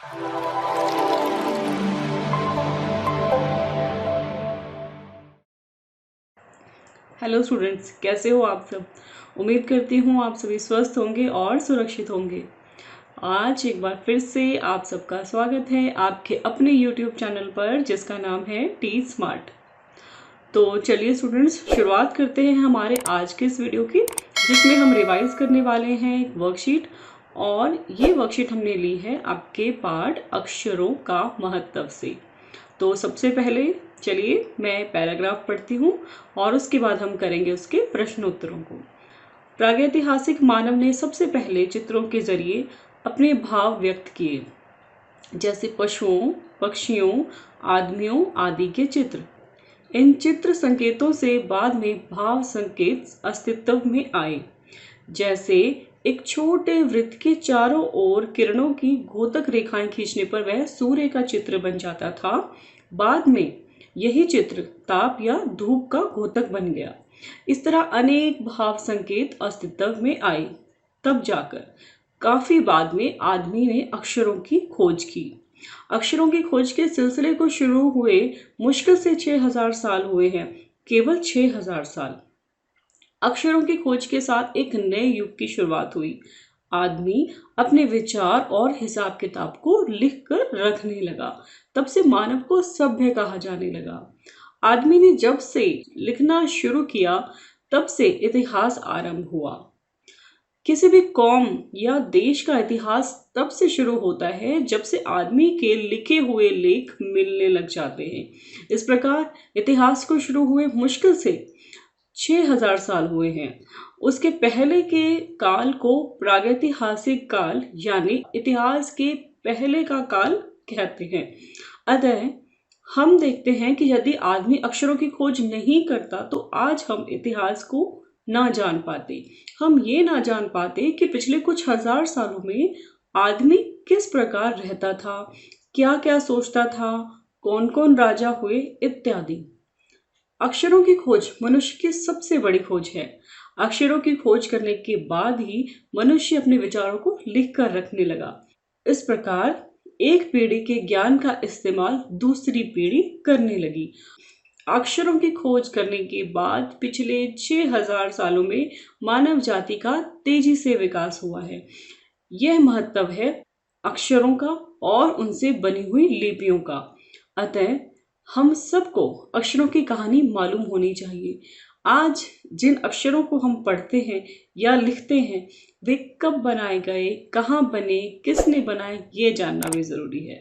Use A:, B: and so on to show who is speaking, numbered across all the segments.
A: Hello students, कैसे हो आप सब। उम्मीद करती हूँ आप सभी स्वस्थ होंगे और सुरक्षित होंगे। आज एक बार फिर से आप सबका स्वागत है आपके अपने YouTube चैनल पर, जिसका नाम है टी स्मार्ट। तो चलिए स्टूडेंट्स, शुरुआत करते हैं हमारे आज के इस वीडियो की, जिसमें हम रिवाइज करने वाले हैं एक वर्कशीट। और ये वर्कशीट हमने ली है आपके पाठ अक्षरों का महत्व से। तो सबसे पहले चलिए मैं पैराग्राफ पढ़ती हूँ और उसके बाद हम करेंगे उसके प्रश्नोत्तरों को। प्रागैतिहासिक मानव ने सबसे पहले चित्रों के जरिए अपने भाव व्यक्त किए, जैसे पशुओं, पक्षियों, आदमियों आदि के चित्र। इन चित्र संकेतों से बाद में भाव संकेत अस्तित्व में आए, जैसे एक छोटे वृत्त के चारों ओर किरणों की घोतक रेखाएं खींचने पर वह सूर्य का चित्र बन जाता था। बाद में यही चित्र ताप या धूप का घोतक बन गया। इस तरह अनेक भाव संकेत अस्तित्व में आए। तब जाकर काफी बाद में आदमी ने अक्षरों की खोज की। अक्षरों की खोज के सिलसिले को शुरू हुए मुश्किल से 6000 साल हुए हैं, केवल 6000 साल। अक्षरों की खोज के साथ एक नए युग की शुरुआत हुई। आदमी अपने विचार और हिसाब किताब को लिख कर रखने लगा। तब से मानव को सभ्य कहा जाने लगा। आदमी ने जब से लिखना शुरू किया, तब से इतिहास आरंभ हुआ। किसी भी कौम या देश का इतिहास तब से शुरू होता है जब से आदमी के लिखे हुए लेख मिलने लग जाते हैं। इस प्रकार इतिहास को शुरू हुए मुश्किल से 6000 साल हुए हैं। उसके पहले के काल को प्रागैतिहासिक काल यानी इतिहास के पहले का काल कहते हैं। अतः हम देखते हैं कि यदि आदमी अक्षरों की खोज नहीं करता तो आज हम इतिहास को ना जान पाते। हम ये ना जान पाते कि पिछले कुछ हजार सालों में आदमी किस प्रकार रहता था, क्या क्या सोचता था, कौन कौन राजा हुए इत्यादि। अक्षरों की खोज मनुष्य की सबसे बड़ी खोज है। अक्षरों की खोज करने के बाद ही मनुष्य अपने विचारों को लिख कर रखने लगा। इस प्रकार एक पीढ़ी के ज्ञान का इस्तेमाल दूसरी पीढ़ी करने लगी। अक्षरों की खोज करने के बाद पिछले 6000 सालों में मानव जाति का तेजी से विकास हुआ है। यह महत्व है अक्षरों का और उनसे बनी हुई लिपियों का। अतः हम सबको अक्षरों की कहानी मालूम होनी चाहिए। आज जिन अक्षरों को हम पढ़ते हैं या लिखते हैं, वे कब बनाए गए, कहाँ बने, किसने बनाए, ये जानना भी जरूरी है।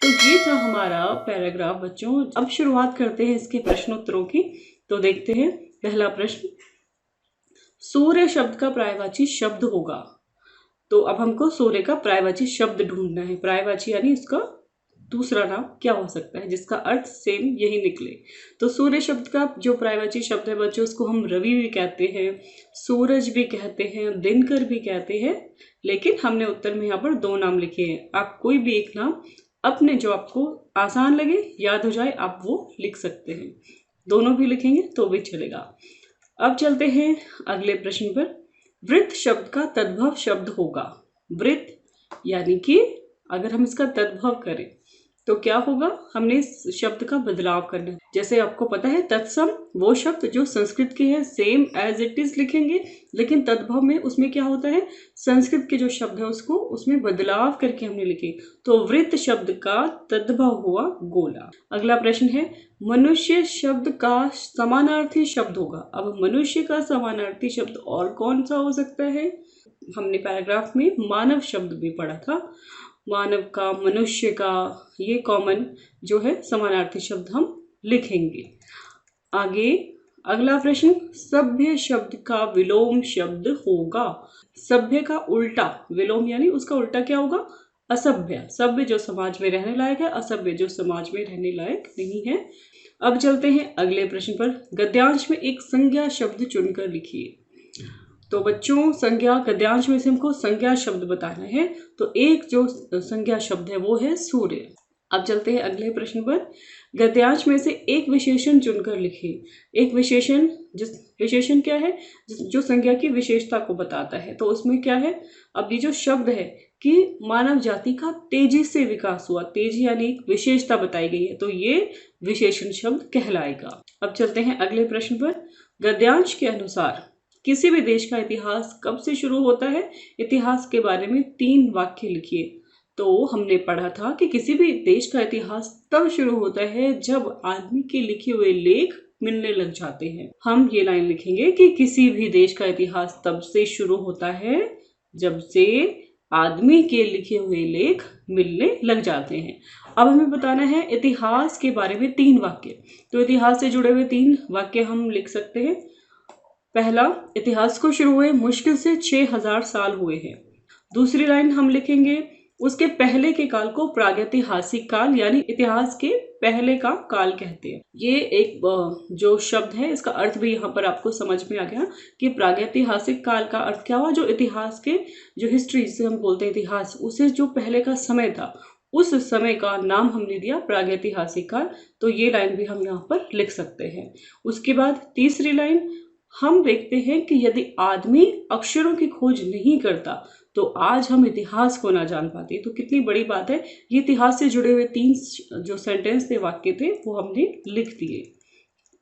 A: तो ये था हमारा पैराग्राफ बच्चों। अब शुरुआत करते हैं इसके प्रश्नोत्तरों की। तो देखते हैं पहला प्रश्न, सूर्य शब्द का पर्यायवाची शब्द होगा। तो अब हमको सूर्य का पर्यायवाची शब्द ढूंढना है। पर्यायवाची यानी उसका दूसरा नाम क्या हो सकता है जिसका अर्थ सेम यही निकले। तो सूर्य शब्द का जो पर्यायवाची शब्द है बच्चों, उसको हम रवि भी कहते हैं, सूरज भी कहते हैं, दिनकर भी कहते हैं। लेकिन हमने उत्तर में यहाँ पर 2 नाम लिखे हैं। आप कोई भी एक नाम अपने जो आपको आसान लगे, याद हो जाए, आप वो लिख सकते हैं। दोनों भी लिखेंगे तो भी चलेगा। अब चलते हैं अगले प्रश्न पर। वृत्त शब्द का तद्भव शब्द होगा। वृत्त यानी कि अगर हम इसका तद्भव करें तो क्या होगा, हमने इस शब्द का बदलाव करना है। जैसे आपको पता है तत्सम, वो शब्द जो संस्कृत के हैं सेम एज इट इज लिखेंगे, लेकिन तद्भव में उसमें क्या होता है, संस्कृत के जो शब्द है उसको उसमें बदलाव करके हमने लिखे। तो वृत्त शब्द का तद्भव हुआ गोला। अगला प्रश्न है, मनुष्य शब्द का समानार्थी शब्द होगा। अब मनुष्य का समानार्थी शब्द और कौन सा हो सकता है। हमने पैराग्राफ में मानव शब्द भी पढ़ा था। मानव का, मनुष्य का, ये कॉमन जो है समानार्थी शब्द हम लिखेंगे। आगे अगला प्रश्न, सभ्य शब्द का विलोम शब्द होगा। सभ्य का उल्टा, विलोम यानी उसका उल्टा क्या होगा, असभ्य। सभ्य जो समाज में रहने लायक है, असभ्य जो समाज में रहने लायक नहीं है। अब चलते हैं अगले प्रश्न पर। गद्यांश में एक संज्ञा शब्द चुनकर लिखिए। तो बच्चों संज्ञा, गद्यांश में से हमको संज्ञा शब्द बताना है। तो एक जो संज्ञा शब्द है वो है सूर्य। अब चलते हैं अगले प्रश्न पर। गद्यांश में से एक विशेषण चुनकर लिखिए। एक विशेषण, जिस विशेषण क्या है, जो संज्ञा की विशेषता को बताता है। तो उसमें क्या है, अब ये जो शब्द है कि मानव जाति का तेजी से विकास हुआ। तेजी यानी एक विशेषता बताई गई है, तो ये विशेषण शब्द कहलाएगा। अब चलते हैं अगले प्रश्न पर। गद्यांश के अनुसार किसी भी देश का इतिहास कब से शुरू होता है? इतिहास के बारे में 3 वाक्य लिखिए। तो हमने पढ़ा था कि किसी भी देश का इतिहास तब शुरू होता है जब आदमी के लिखे हुए लेख मिलने लग जाते हैं। हम ये लाइन लिखेंगे कि किसी भी देश का इतिहास तब से शुरू होता है जब से आदमी के लिखे हुए लेख मिलने लग जाते हैं। अब हमें बताना है इतिहास के बारे में 3 वाक्य। तो इतिहास से जुड़े हुए 3 वाक्य हम लिख सकते हैं। पहला, इतिहास को शुरू हुए मुश्किल से 6000 साल हुए हैं। दूसरी लाइन हम लिखेंगे उसके पहले के काल को प्रागैतिहासिक काल यानी इतिहास के पहले का काल कहते हैं। ये एक जो शब्द है इसका अर्थ भी यहाँ पर आपको समझ में आ गया कि प्रागैतिहासिक काल का अर्थ क्या हुआ। जो इतिहास के जो हिस्ट्री जिसे हम बोलते हैं इतिहास, उसे जो पहले का समय था उस समय का नाम हमने दिया प्रागैतिहासिक काल। तो ये लाइन भी हम यहाँ पर लिख सकते हैं। उसके बाद तीसरी लाइन हम देखते हैं कि यदि आदमी अक्षरों की खोज नहीं करता तो आज हम इतिहास को ना जान पाते। तो कितनी बड़ी बात है। ये इतिहास से जुड़े हुए 3 जो सेंटेंस थे, वाक्य थे, वो हमने लिख दिए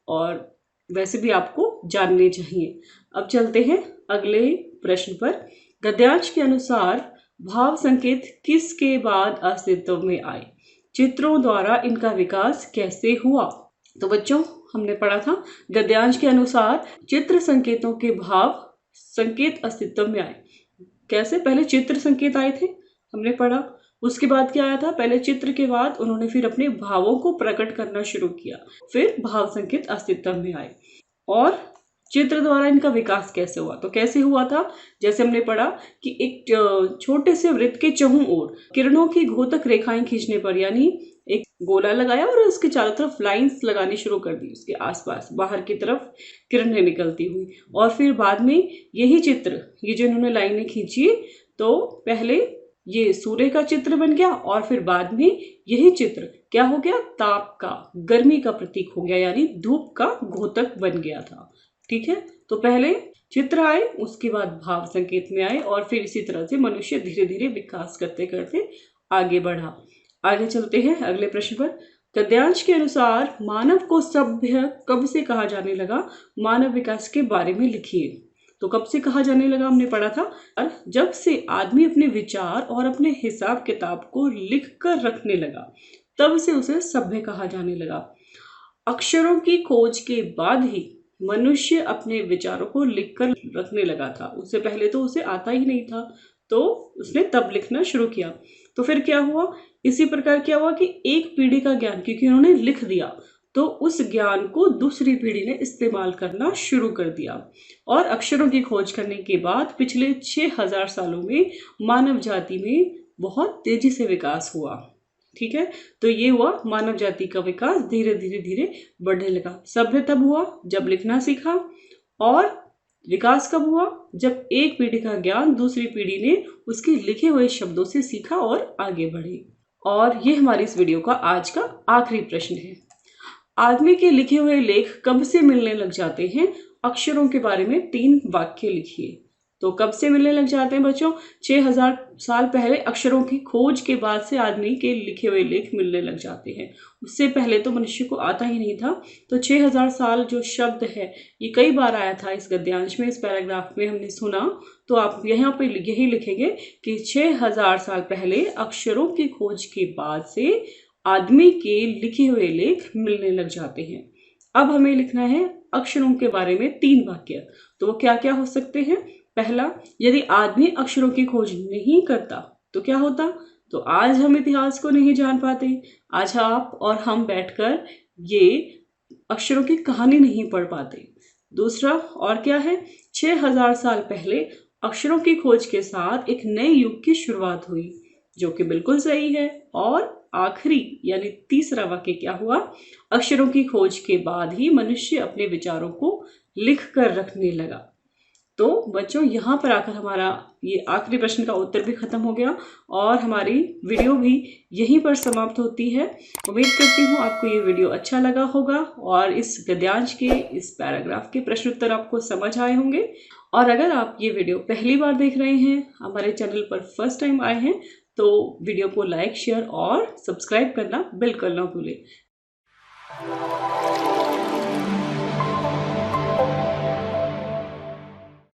A: और वैसे भी आपको जानने चाहिए। अब चलते हैं अगले प्रश्न पर। गद्यांश के अनुसार भाव संकेत किसके बाद अस्तित्व में आए? चित्रों द्वारा इनका विकास कैसे हुआ? तो बच्चों हमने पढ़ा था गद्यांश के अनुसार चित्र संकेतों के भाव संकेत अस्तित्व में आए। कैसे? पहले चित्र संकेत आए थे, हमने पढ़ा। उसके बाद क्या आया था? पहले चित्र के बाद उन्होंने फिर अपने भावों को प्रकट करना शुरू किया, फिर भाव संकेत अस्तित्व में आए। और चित्र द्वारा इनका विकास कैसे हुआ? तो कैसे हुआ था? जैसे हमने पढ़ा कि एक छोटे से वृत्त के चहुं ओर किरणों की घोतक रेखाएं खींचने पर, यानी एक गोला लगाया और उसके चारों तरफ लाइंस लगानी शुरू कर दी, उसके आसपास बाहर की तरफ किरणें निकलती हुई। और फिर बाद में यही चित्र, ये जो इन्होंने लाइनें खींची, तो पहले ये सूर्य का चित्र बन गया और फिर बाद में यही चित्र क्या हो गया? ताप का, गर्मी का प्रतीक हो गया, यानी धूप का घोतक बन गया था। ठीक है, तो पहले चित्र आए, उसके बाद भाव संकेत में आए और फिर इसी तरह से मनुष्य धीरे धीरे विकास करते करते आगे बढ़ा। आगे चलते हैं अगले प्रश्न पर। गद्यांश के अनुसार मानव को सभ्य कब से कहा जाने लगा? मानव विकास के बारे में लिखिए। तो कब से कहा जाने लगा हमने पढ़ा था, और जब से आदमी अपने विचार और अपने हिसाब किताब को लिख कर रखने लगा तब से उसे सभ्य कहा जाने लगा। अक्षरों की खोज के बाद ही मनुष्य अपने विचारों को लिख कर रखने लगा था। उससे पहले तो उसे आता ही नहीं था, तो उसने तब लिखना शुरू किया। तो फिर क्या हुआ? इसी प्रकार क्या हुआ कि एक पीढ़ी का ज्ञान, क्योंकि उन्होंने लिख दिया, तो उस ज्ञान को दूसरी पीढ़ी ने इस्तेमाल करना शुरू कर दिया। और अक्षरों की खोज करने के बाद पिछले 6000 सालों में मानव जाति में बहुत तेजी से विकास हुआ। ठीक है, तो ये हुआ मानव जाति का विकास, धीरे धीरे धीरे बढ़ने लगा। सभ्य तब हुआ जब लिखना सीखा, और विकास कब हुआ? जब एक पीढ़ी का ज्ञान दूसरी पीढ़ी ने उसके लिखे हुए शब्दों से सीखा और आगे बढ़े। और ये हमारी इस वीडियो का आज का आखिरी प्रश्न है। आदमी के लिखे हुए लेख कब से मिलने लग जाते हैं? अक्षरों के बारे में 3 वाक्य लिखिए। तो कब से मिलने लग जाते हैं बच्चों? 6000 साल पहले अक्षरों की खोज के बाद से आदमी के लिखे हुए लेख मिलने लग जाते हैं। उससे पहले तो मनुष्य को आता ही नहीं था। तो 6000 साल जो शब्द है ये कई बार आया था इस गद्यांश में, इस पैराग्राफ में हमने सुना। तो आप यहाँ पे यही लिखेंगे कि 6000 साल पहले अक्षरों की खोज के बाद से आदमी के लिखे हुए लेख मिलने लग जाते हैं। अब हमें लिखना है अक्षरों के बारे में 3 वाक्य। तो वो क्या क्या हो सकते हैं? पहला, यदि आदमी अक्षरों की खोज नहीं करता तो क्या होता? तो आज हम इतिहास को नहीं जान पाते। आज आप और हम बैठकर ये अक्षरों की कहानी नहीं पढ़ पाते। दूसरा और क्या है? 6000 साल पहले अक्षरों की खोज के साथ एक नए युग की शुरुआत हुई, जो कि बिल्कुल सही है। और आखिरी यानी तीसरा वाक्य क्या हुआ? अक्षरों की खोज के बाद ही मनुष्य अपने विचारों को लिख कर रखने लगा। तो बच्चों यहाँ पर आकर हमारा ये आखिरी प्रश्न का उत्तर भी खत्म हो गया और हमारी वीडियो भी यहीं पर समाप्त होती है। उम्मीद करती हूँ आपको ये वीडियो अच्छा लगा होगा और इस गद्यांश के इस पैराग्राफ के प्रश्न उत्तर आपको समझ आए होंगे। और अगर आप ये वीडियो पहली बार देख रहे हैं, हमारे चैनल पर फर्स्ट टाइम आए हैं, तो वीडियो को लाइक, शेयर और सब्सक्राइब करना बिल्कुल ना भूलें।